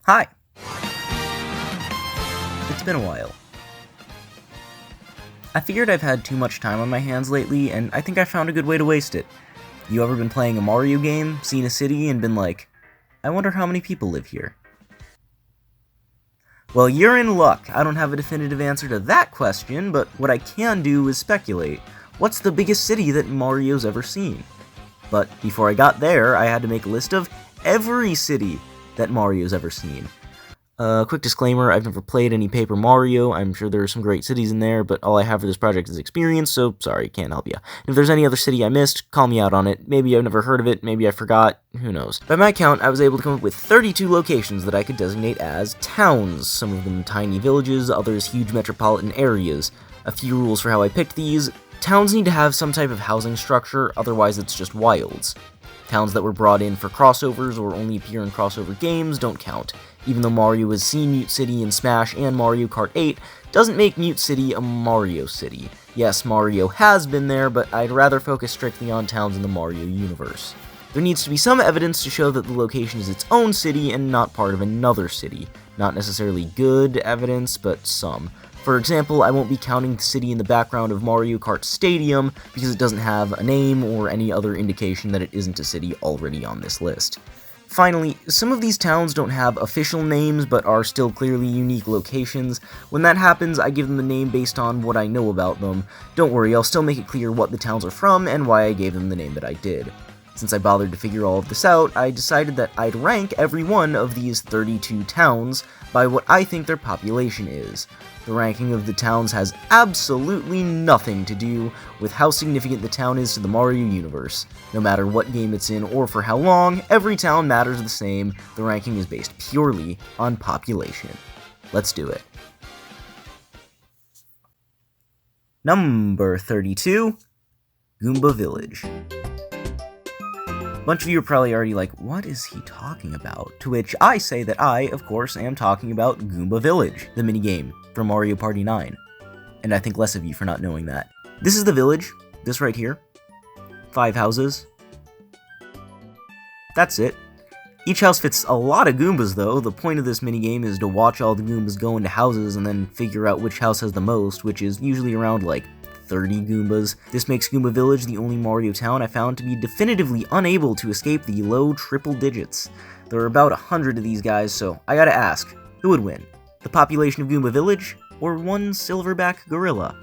Hi! It's been a while. I figured I've had too much time on my hands lately, and I think I found a good way to waste it. You ever been playing a Mario game, seen a city, and been like, I wonder how many people live here? Well, you're in luck. I don't have a definitive answer to that question, but what I can do is speculate. What's the biggest city that Mario's ever seen? But before I got there, I had to make a list of every city that Mario's ever seen. Quick disclaimer, I've never played any Paper Mario. I'm sure there are some great cities in there, but all I have for this project is experience, so sorry, can't help you. If there's any other city I missed, call me out on it. Maybe I've never heard of it, maybe I forgot, who knows. By my count, I was able to come up with 32 locations that I could designate as towns, some of them tiny villages, others huge metropolitan areas. A few rules for how I picked these. Towns need to have some type of housing structure, otherwise it's just wilds. Towns that were brought in for crossovers or only appear in crossover games don't count. Even though Mario has seen Mute City in Smash and Mario Kart 8, doesn't make Mute City a Mario City. Yes, Mario has been there, but I'd rather focus strictly on towns in the Mario universe. There needs to be some evidence to show that the location is its own city and not part of another city. Not necessarily good evidence, but some. For example, I won't be counting the city in the background of Mario Kart Stadium because it doesn't have a name or any other indication that it isn't a city already on this list. Finally, some of these towns don't have official names but are still clearly unique locations. When that happens, I give them a name based on what I know about them. Don't worry, I'll still make it clear what the towns are from and why I gave them the name that I did. Since I bothered to figure all of this out, I decided that I'd rank every one of these 32 towns by what I think their population is. The ranking of the towns has absolutely nothing to do with how significant the town is to the Mario universe. No matter what game it's in or for how long, every town matters the same. The ranking is based purely on population. Let's do it. Number 32, Goomba Village. A bunch of you are probably already like, what is he talking about? To which I say that I, of course, am talking about Goomba Village, the minigame from Mario Party 9. And I think less of you for not knowing that. This is the village, this right here. 5 houses. That's it. Each house fits a lot of Goombas though. The point of this minigame is to watch all the Goombas go into houses and then figure out which house has the most, which is usually around like 30 Goombas. This makes Goomba Village the only Mario town I found to be definitively unable to escape the low triple digits. There are about 100 of these guys, so I gotta ask, who would win? The population of Goomba Village, or one silverback gorilla?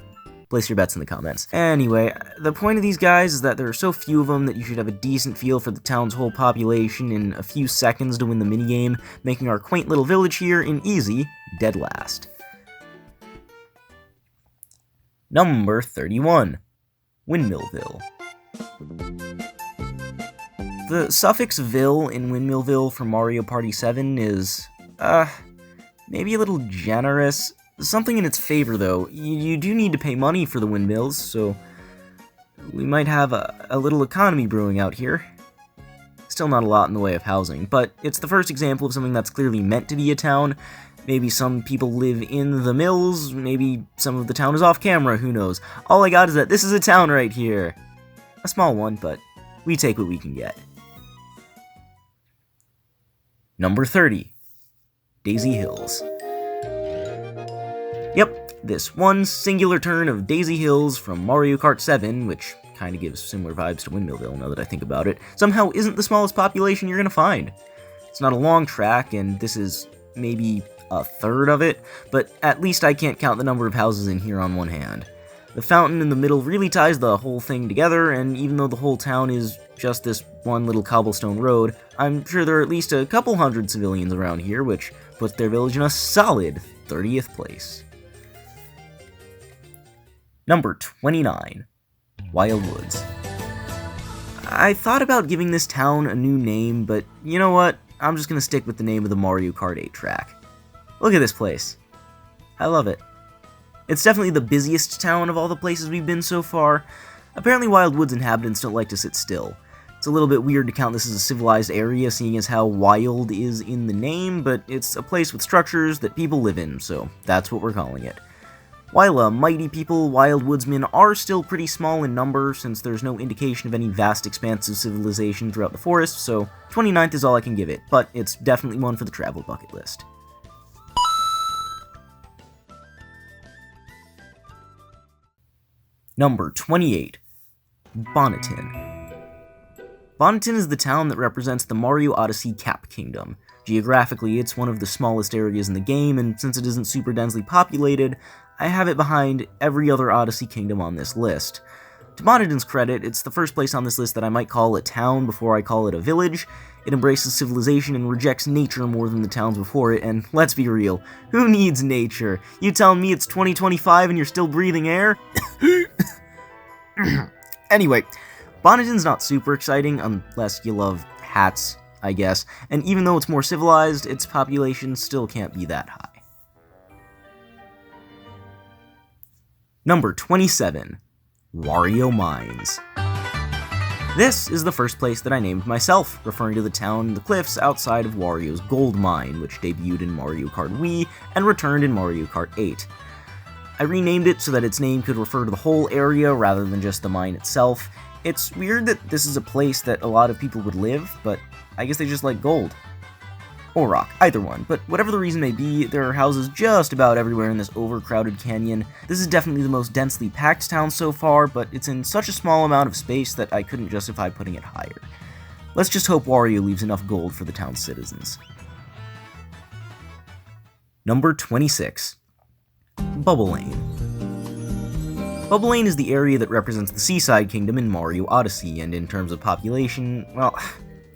Place your bets in the comments. Anyway, the point of these guys is that there are so few of them that you should have a decent feel for the town's whole population in a few seconds to win the minigame, making our quaint little village here an easy dead last. Number 31, Windmillville. The suffix "ville" in Windmillville from Mario Party 7 is, maybe a little generous. Something in its favor, though. You do need to pay money for the windmills, so we might have a little economy brewing out here. Still not a lot in the way of housing, but it's the first example of something that's clearly meant to be a town. Maybe some people live in the mills, maybe some of the town is off camera, who knows. All I got is that this is a town right here. A small one, but we take what we can get. Number 30, Daisy Hills. Yep, this one singular turn of Daisy Hills from Mario Kart 7, which kinda gives similar vibes to Windmillville now that I think about it, somehow isn't the smallest population you're gonna find. It's not a long track, and this is maybe a third of it, but at least I can't count the number of houses in here on one hand. The fountain in the middle really ties the whole thing together, and even though the whole town is just this one little cobblestone road, I'm sure there are at least a couple hundred civilians around here, which puts their village in a solid 30th place. Number 29, Wildwoods. I thought about giving this town a new name, but you know what? I'm just gonna stick with the name of the Mario Kart 8 track. Look at this place. I love it. It's definitely the busiest town of all the places we've been so far. Apparently Wildwoods inhabitants don't like to sit still. It's a little bit weird to count this as a civilized area, seeing as how wild is in the name, but it's a place with structures that people live in, so that's what we're calling it. While mighty people, wild woodsmen are still pretty small in number since there's no indication of any vast expanse of civilization throughout the forest, so 29th is all I can give it, but it's definitely one for the travel bucket list. Number 28. Bonneton. Bonneton is the town that represents the Mario Odyssey Cap Kingdom. Geographically, it's one of the smallest areas in the game, and since it isn't super densely populated, I have it behind every other Odyssey kingdom on this list. To Bonneton's credit, it's the first place on this list that I might call a town before I call it a village. It embraces civilization and rejects nature more than the towns before it, and let's be real, who needs nature? You telling me it's 2025 and you're still breathing air? Anyway, Bonneton's not super exciting unless you love hats, I guess, and even though it's more civilized, its population still can't be that high. Number 27. Wario Mines. This is the first place that I named myself, referring to the town in the cliffs outside of Wario's Gold Mine, which debuted in Mario Kart Wii and returned in Mario Kart 8. I renamed it so that its name could refer to the whole area rather than just the mine itself. It's weird that this is a place that a lot of people would live, but I guess they just like gold. Or rock, either one, but whatever the reason may be, there are houses just about everywhere in this overcrowded canyon. This is definitely the most densely packed town so far, but it's in such a small amount of space that I couldn't justify putting it higher. Let's just hope Wario leaves enough gold for the town's citizens. Number 26. Bubble Lane. Bubble Lane is the area that represents the Seaside Kingdom in Mario Odyssey, and in terms of population, well,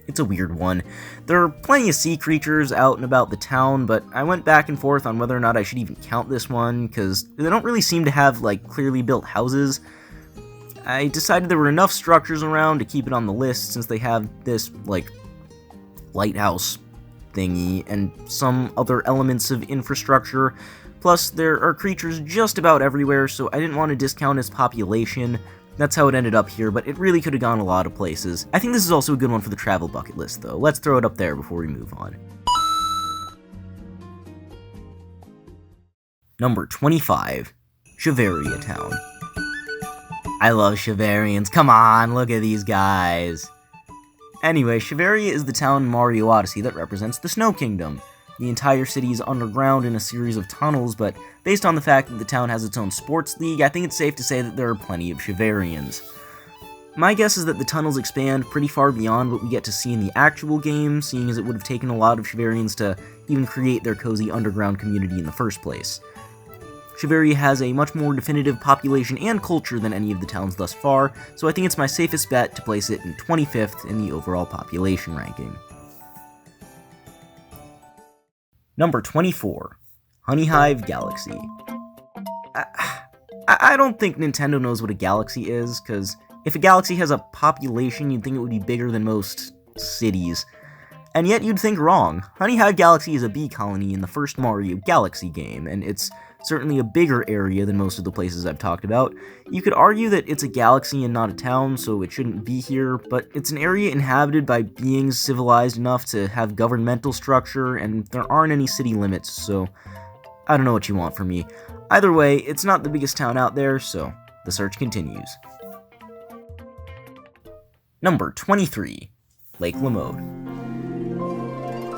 it's a weird one. There are plenty of sea creatures out and about the town, but I went back and forth on whether or not I should even count this one, because they don't really seem to have, clearly built houses. I decided there were enough structures around to keep it on the list, since they have this, lighthouse thingy, and some other elements of infrastructure. Plus, there are creatures just about everywhere, so I didn't want to discount its population. That's how it ended up here, but it really could have gone a lot of places. I think this is also a good one for the travel bucket list, though. Let's throw it up there before we move on. Number 25. Shiveria Town. I love Shiverians. Come on, look at these guys. Anyway, Shiveria is the town in Mario Odyssey that represents the Snow Kingdom. The entire city is underground in a series of tunnels, but based on the fact that the town has its own sports league, I think it's safe to say that there are plenty of Shiverians. My guess is that the tunnels expand pretty far beyond what we get to see in the actual game, seeing as it would have taken a lot of Shiverians to even create their cozy underground community in the first place. Shiveria has a much more definitive population and culture than any of the towns thus far, so I think it's my safest bet to place it in 25th in the overall population ranking. Number 24. Honey Hive Galaxy. I don't think Nintendo knows what a galaxy is, because if a galaxy has a population, you'd think it would be bigger than most cities. And yet you'd think wrong. Honey Hive Galaxy is a bee colony in the first Mario Galaxy game, and it's certainly a bigger area than most of the places I've talked about. You could argue that it's a galaxy and not a town, so it shouldn't be here, but it's an area inhabited by beings civilized enough to have governmental structure, and there aren't any city limits, so I don't know what you want from me. Either way, it's not the biggest town out there, so the search continues. Number 23. Lake Lamode.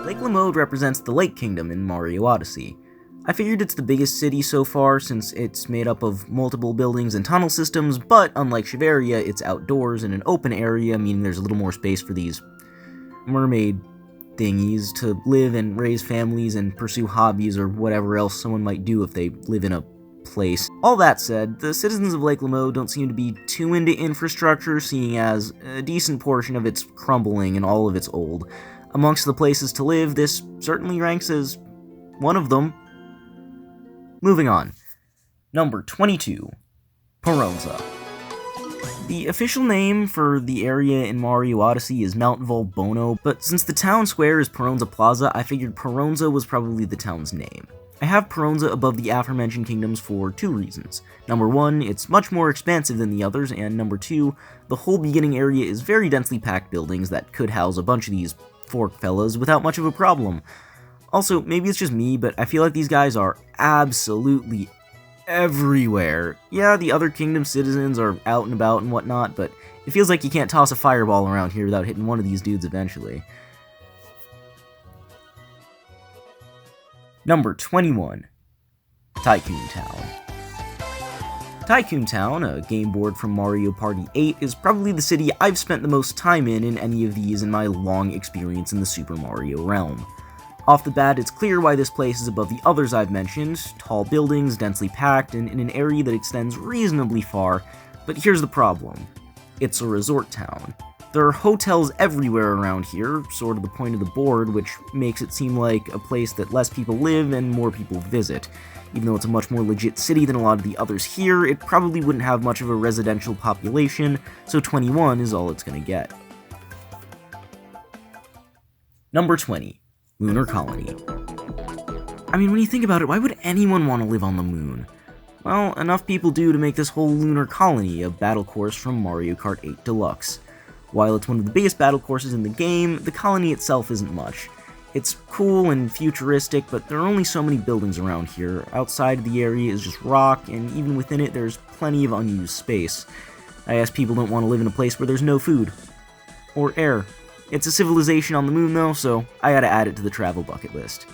Lake Lamode represents the Lake Kingdom in Mario Odyssey. I figured it's the biggest city so far since it's made up of multiple buildings and tunnel systems, but unlike Shiveria, it's outdoors in an open area, meaning there's a little more space for these mermaid thingies to live and raise families and pursue hobbies or whatever else someone might do if they live in a place. All that said, the citizens of Lake Lamode don't seem to be too into infrastructure, seeing as a decent portion of it's crumbling and all of it's old. Amongst the places to live, this certainly ranks as one of them. Moving on. Number 22. Peronza. The official name for the area in Mario Odyssey is Mount Volbono, but since the town square is Peronza Plaza, I figured Peronza was probably the town's name. I have Peronza above the aforementioned kingdoms for two reasons. Number one, it's much more expansive than the others, and number two, the whole beginning area is very densely packed buildings that could house a bunch of these fork fellas without much of a problem. Also, maybe it's just me, but I feel like these guys are absolutely everywhere. Yeah, the other kingdom citizens are out and about and whatnot, but it feels like you can't toss a fireball around here without hitting one of these dudes eventually. Number 21. Tycoon Town. Tycoon Town, a game board from Mario Party 8, is probably the city I've spent the most time in any of these in my long experience in the Super Mario realm. Off the bat, it's clear why this place is above the others I've mentioned: tall buildings, densely packed, and in an area that extends reasonably far, but here's the problem. It's a resort town. There are hotels everywhere around here, sort of the point of the board, which makes it seem like a place that less people live and more people visit. Even though it's a much more legit city than a lot of the others here, it probably wouldn't have much of a residential population, so 21 is all it's gonna get. Number 20. Lunar Colony. I mean, when you think about it, why would anyone want to live on the moon? Well, enough people do to make this whole Lunar Colony a battle course from Mario Kart 8 Deluxe. While it's one of the biggest battle courses in the game, the colony itself isn't much. It's cool and futuristic, but there are only so many buildings around here. Outside of the area is just rock, and even within it there's plenty of unused space. I guess people don't want to live in a place where there's no food. Or air. It's a civilization on the moon though, so I gotta add it to the travel bucket list.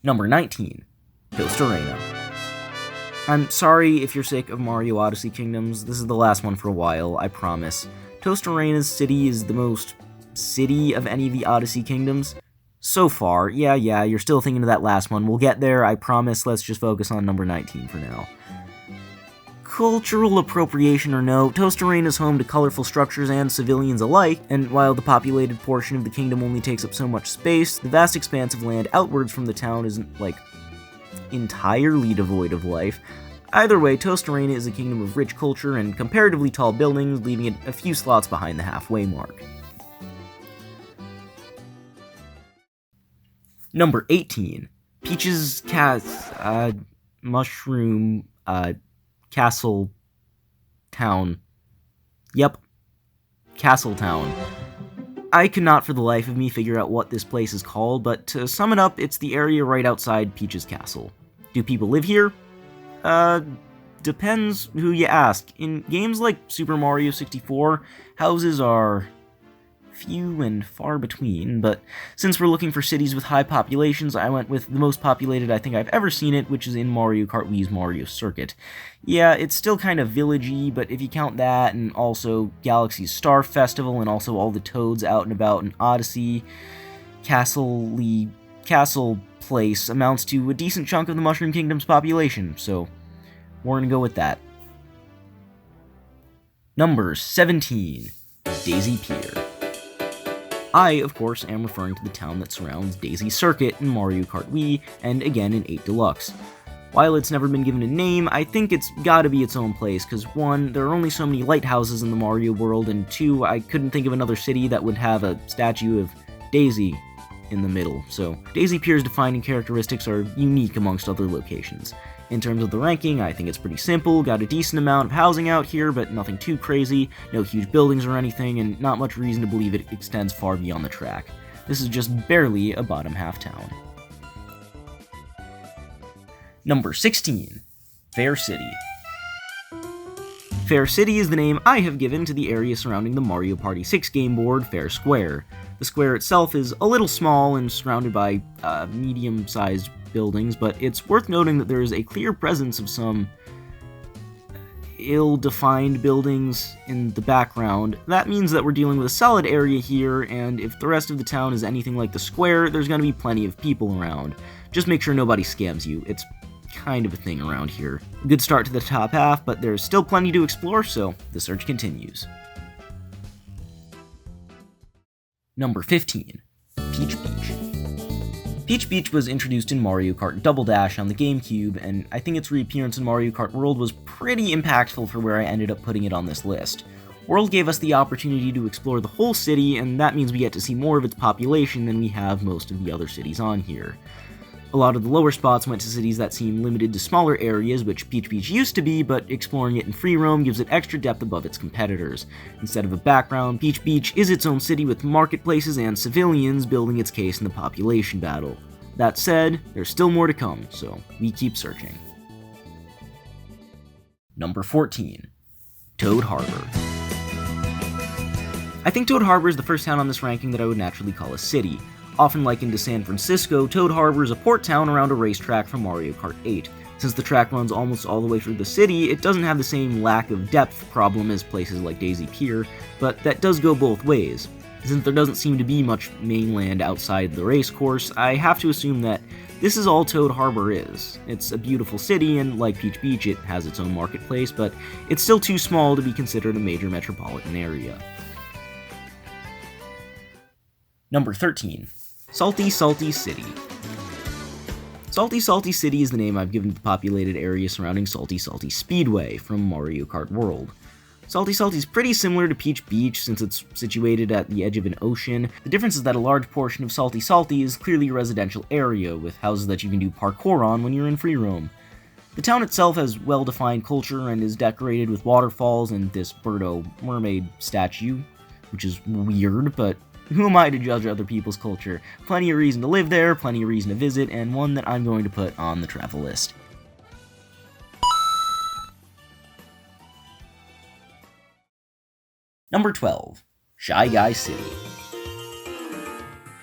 Number 19. Tostarena. I'm sorry if you're sick of Mario Odyssey Kingdoms, this is the last one for a while, I promise. Tostarena's city is the most city of any of the Odyssey Kingdoms. So far, yeah, you're still thinking of that last one, we'll get there, I promise, let's just focus on number 19 for now. Cultural appropriation or no, Tostarena is home to colorful structures and civilians alike, and while the populated portion of the kingdom only takes up so much space, the vast expanse of land outwards from the town isn't, like, entirely devoid of life. Either way, Tostarena is a kingdom of rich culture and comparatively tall buildings, leaving it a few slots behind the halfway mark. Number 18. Peach's Mushroom, Castletown. Yep. Castletown. I could not for the life of me figure out what this place is called, but to sum it up, it's the area right outside Peach's castle. Do people live here? Depends who you ask. In games like Super Mario 64, houses are few and far between, but since we're looking for cities with high populations, I went with the most populated I think I've ever seen it, which is in Mario Kart Wii's Mario Circuit. Yeah, it's still kind of villagey, but if you count that, and also Galaxy's Star Festival, and also all the toads out and about in Odyssey, Castle Place amounts to a decent chunk of the Mushroom Kingdom's population, so we're gonna go with that. Number 17. Daisy Pier. I, of course, am referring to the town that surrounds Daisy Circuit in Mario Kart Wii, and again in 8 Deluxe. While it's never been given a name, I think it's gotta be its own place, because 1, there are only so many lighthouses in the Mario world, and 2, I couldn't think of another city that would have a statue of Daisy in the middle, so Daisy Pier's defining characteristics are unique amongst other locations. In terms of the ranking, I think it's pretty simple, got a decent amount of housing out here, but nothing too crazy, no huge buildings or anything, and not much reason to believe it extends far beyond the track. This is just barely a bottom half town. Number 16. Faire City. Faire City is the name I have given to the area surrounding the Mario Party 6 game board, Faire Square. The square itself is a little small and surrounded by medium-sized buildings, but it's worth noting that there is a clear presence of some ill-defined buildings in the background. That means that we're dealing with a solid area here, and if the rest of the town is anything like the square, there's gonna be plenty of people around. Just make sure nobody scams you. It's kind of a thing around here. Good start to the top half, but there's still plenty to explore, so the search continues. Number 15. Peach Beach. Peach Beach was introduced in Mario Kart Double Dash on the GameCube, and I think its reappearance in Mario Kart World was pretty impactful for where I ended up putting it on this list. World gave us the opportunity to explore the whole city, and that means we get to see more of its population than we have most of the other cities on here. A lot of the lower spots went to cities that seem limited to smaller areas, which Peach Beach used to be, but exploring it in free roam gives it extra depth above its competitors. Instead of a background, Peach Beach is its own city with marketplaces and civilians building its case in the population battle. That said, there's still more to come, so we keep searching. Number 14. Toad Harbor. I think Toad Harbor is the first town on this ranking that I would naturally call a city. Often likened to San Francisco, Toad Harbor is a port town around a racetrack from Mario Kart 8. Since the track runs almost all the way through the city, it doesn't have the same lack of depth problem as places like Daisy Pier, but that does go both ways. Since there doesn't seem to be much mainland outside the race course, I have to assume that this is all Toad Harbor is. It's a beautiful city, and like Peach Beach, it has its own marketplace, but it's still too small to be considered a major metropolitan area. Number 13. Salty Salty City. Salty Salty City is the name I've given to the populated area surrounding Salty Salty Speedway from Mario Kart World. Salty Salty is pretty similar to Peach Beach since it's situated at the edge of an ocean. The difference is that a large portion of Salty Salty is clearly a residential area with houses that you can do parkour on when you're in free roam. The town itself has well-defined culture and is decorated with waterfalls and this Birdo mermaid statue, which is weird, but who am I to judge other people's culture? Plenty of reason to live there, plenty of reason to visit, and one that I'm going to put on the travel list. Number 12. Shy Guy City.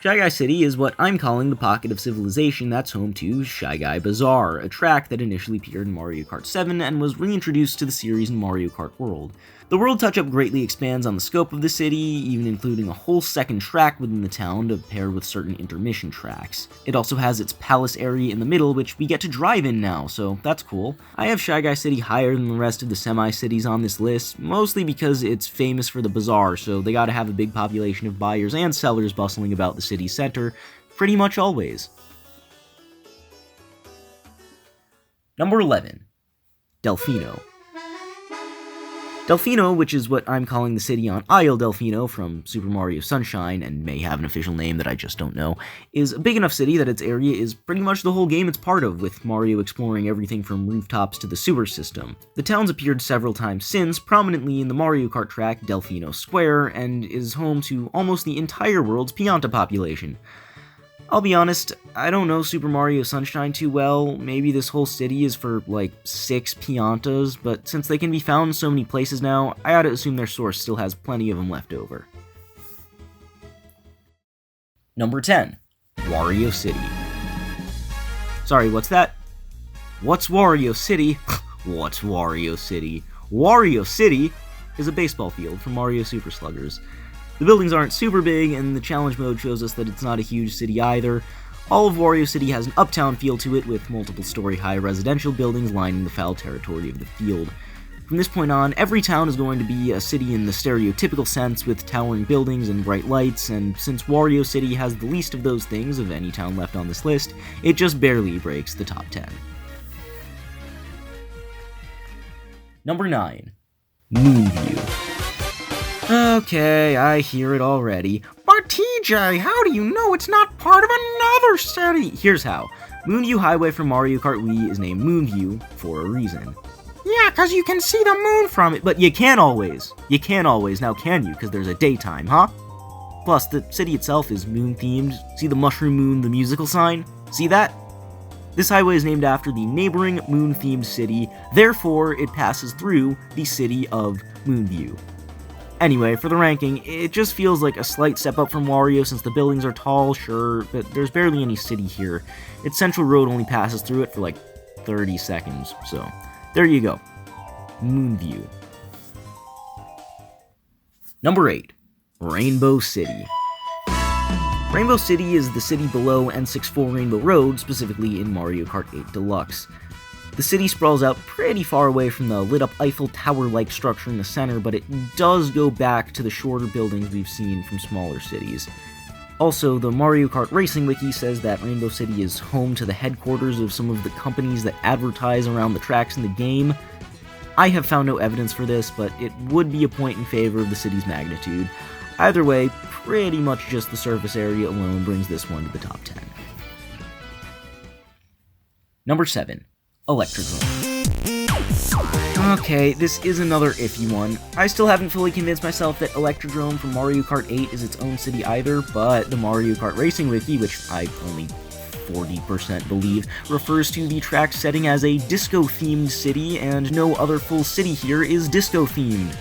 Shy Guy City is what I'm calling the pocket of civilization that's home to Shy Guy Bazaar, a track that initially appeared in Mario Kart 7 and was reintroduced to the series in Mario Kart World. The world touch-up greatly expands on the scope of the city, even including a whole second track within the town to pair with certain intermission tracks. It also has its palace area in the middle, which we get to drive in now, so that's cool. I have Shy Guy City higher than the rest of the semi-cities on this list, mostly because it's famous for the bazaar, so they gotta have a big population of buyers and sellers bustling about the city's center, pretty much always. Number 11. Delfino. Delfino, which is what I'm calling the city on Isle Delfino from Super Mario Sunshine, and may have an official name that I just don't know, is a big enough city that its area is pretty much the whole game it's part of, with Mario exploring everything from rooftops to the sewer system. The town's appeared several times since, prominently in the Mario Kart track Delfino Square, and is home to almost the entire world's Pianta population. I'll be honest, I don't know Super Mario Sunshine too well. Maybe this whole city is for, like, 6 Piantas, but since they can be found in so many places now, I ought to assume their source still has plenty of them left over. Number 10. Wario City. Sorry, what's that? What's Wario City? What's Wario City? Wario City is a baseball field for Mario Super Sluggers. The buildings aren't super big, and the challenge mode shows us that it's not a huge city either. All of Wario City has an uptown feel to it, with multiple story-high residential buildings lining the foul territory of the field. From this point on, every town is going to be a city in the stereotypical sense, with towering buildings and bright lights, and since Wario City has the least of those things of any town left on this list, it just barely breaks the top 10. Number 9. Moonview. Okay, I hear it already. But TJ, how do you know it's not part of another city? Here's how. Moonview Highway from Mario Kart Wii is named Moonview for a reason. Yeah, because you can see the moon from it. But you can't always. You can't always, now can you? Because there's a daytime, huh? Plus, the city itself is moon-themed. See the mushroom moon, the musical sign? See that? This highway is named after the neighboring moon-themed city, therefore it passes through the city of Moonview. Anyway, for the ranking, it just feels like a slight step up from Wario since the buildings are tall, sure, but there's barely any city here. Its central road only passes through it for like 30 seconds, so there you go. Moonview. Number 8. Rainbow City. Rainbow City is the city below N64 Rainbow Road, specifically in Mario Kart 8 Deluxe. The city sprawls out pretty far away from the lit-up Eiffel Tower-like structure in the center, but it does go back to the shorter buildings we've seen from smaller cities. Also, the Mario Kart Racing Wiki says that Rainbow City is home to the headquarters of some of the companies that advertise around the tracks in the game. I have found no evidence for this, but it would be a point in favor of the city's magnitude. Either way, pretty much just the surface area alone brings this one to the top 10. Number 7. Electrodrome. Okay, this is another iffy one. I still haven't fully convinced myself that Electrodrome from Mario Kart 8 is its own city either, but the Mario Kart Racing Wiki, which I only 40% believe, refers to the track's setting as a disco-themed city, and no other full city here is disco-themed.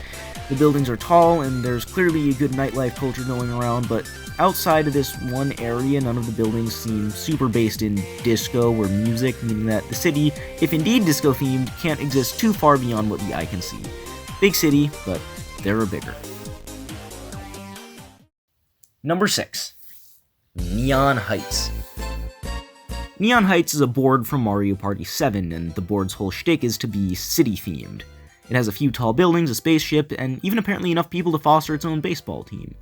The buildings are tall, and there's clearly a good nightlife culture going around, but outside of this one area, none of the buildings seem super based in disco or music, meaning that the city, if indeed disco-themed, can't exist too far beyond what the eye can see. Big city, but there are bigger. Number 6. Neon Heights. Neon Heights is a board from Mario Party 7, and the board's whole shtick is to be city-themed. It has a few tall buildings, a spaceship, and even apparently enough people to foster its own baseball team.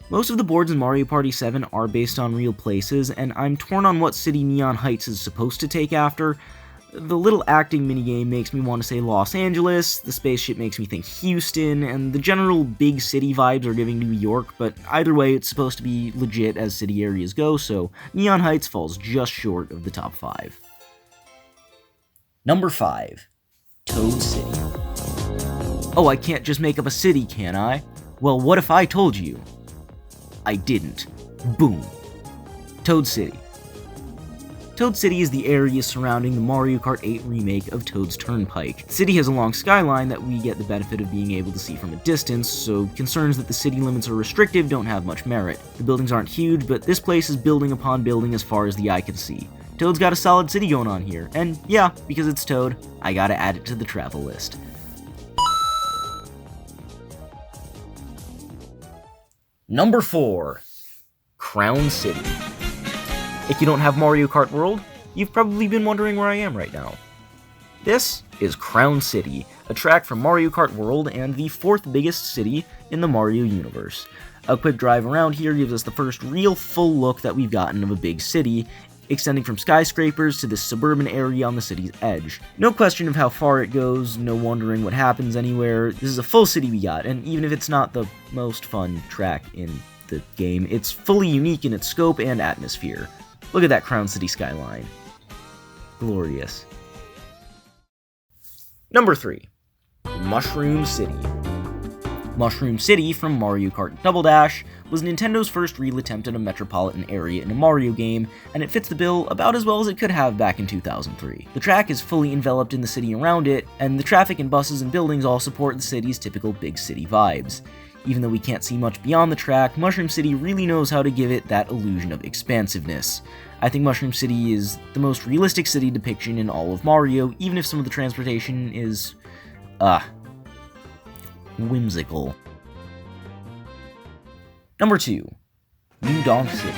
Most of the boards in Mario Party 7 are based on real places, and I'm torn on what city Neon Heights is supposed to take after. The little acting minigame makes me want to say Los Angeles, the spaceship makes me think Houston, and the general big city vibes are giving New York, but either way it's supposed to be legit as city areas go, so Neon Heights falls just short of the top 5. Number 5. Toad City. Oh, I can't just make up a city, can I? Well, what if I told you? I didn't. Boom. Toad City. Toad City is the area surrounding the Mario Kart 8 remake of Toad's Turnpike. The city has a long skyline that we get the benefit of being able to see from a distance, so concerns that the city limits are restrictive don't have much merit. The buildings aren't huge, but this place is building upon building as far as the eye can see. Toad's got a solid city going on here, and yeah, because it's Toad, I gotta add it to the travel list. Number 4. Crown City. If you don't have Mario Kart World, you've probably been wondering where I am right now. This is Crown City, a track from Mario Kart World and the 4th biggest city in the Mario universe. A quick drive around here gives us the first real full look that we've gotten of a big city, extending from skyscrapers to this suburban area on the city's edge. No question of how far it goes, no wondering what happens anywhere. This is a full city we got, and even if it's not the most fun track in the game, it's fully unique in its scope and atmosphere. Look at that Crown City skyline. Glorious. Number 3. Mushroom City. Mushroom City from Mario Kart Double Dash was Nintendo's first real attempt at a metropolitan area in a Mario game, and it fits the bill about as well as it could have back in 2003. The track is fully enveloped in the city around it, and the traffic and buses and buildings all support the city's typical big city vibes. Even though we can't see much beyond the track, Mushroom City really knows how to give it that illusion of expansiveness. I think Mushroom City is the most realistic city depiction in all of Mario, even if some of the transportation is, whimsical. Number 2. New Donk City.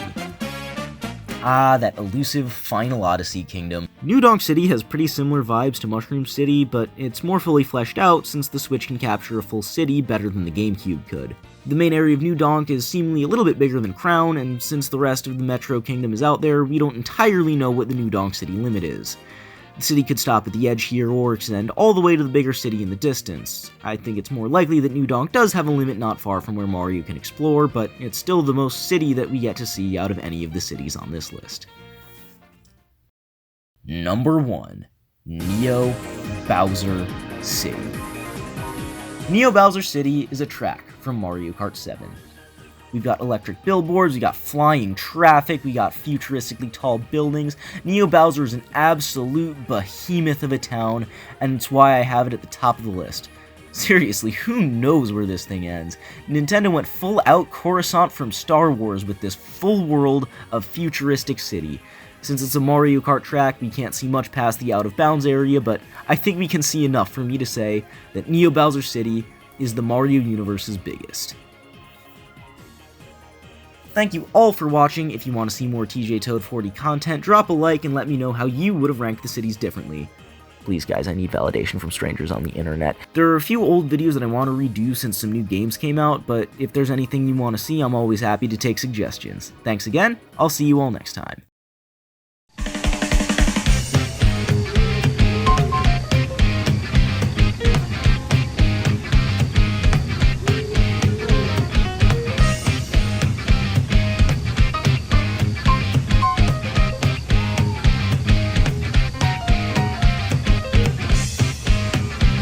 Ah, that elusive final Odyssey kingdom. New Donk City has pretty similar vibes to Mushroom City, but it's more fully fleshed out since the Switch can capture a full city better than the GameCube could. The main area of New Donk is seemingly a little bit bigger than Crown, and since the rest of the Metro Kingdom is out there, we don't entirely know what the New Donk City limit is. The city could stop at the edge here or extend all the way to the bigger city in the distance. I think it's more likely that New Donk does have a limit not far from where Mario can explore, but it's still the most city that we get to see out of any of the cities on this list. Number 1. Neo Bowser City. Neo Bowser City is a track from Mario Kart 7. We've got electric billboards, we got flying traffic, we got futuristically tall buildings. Neo Bowser is an absolute behemoth of a town, and it's why I have it at the top of the list. Seriously, who knows where this thing ends? Nintendo went full out Coruscant from Star Wars with this full world of futuristic city. Since it's a Mario Kart track, we can't see much past the out of bounds area, but I think we can see enough for me to say that Neo Bowser City is the Mario universe's biggest. Thank you all for watching. If you want to see more TJ Toad 40 content, drop a like and let me know how you would have ranked the cities differently. Please guys, I need validation from strangers on the internet. There are a few old videos that I want to redo since some new games came out, but if there's anything you want to see, I'm always happy to take suggestions. Thanks again, I'll see you all next time.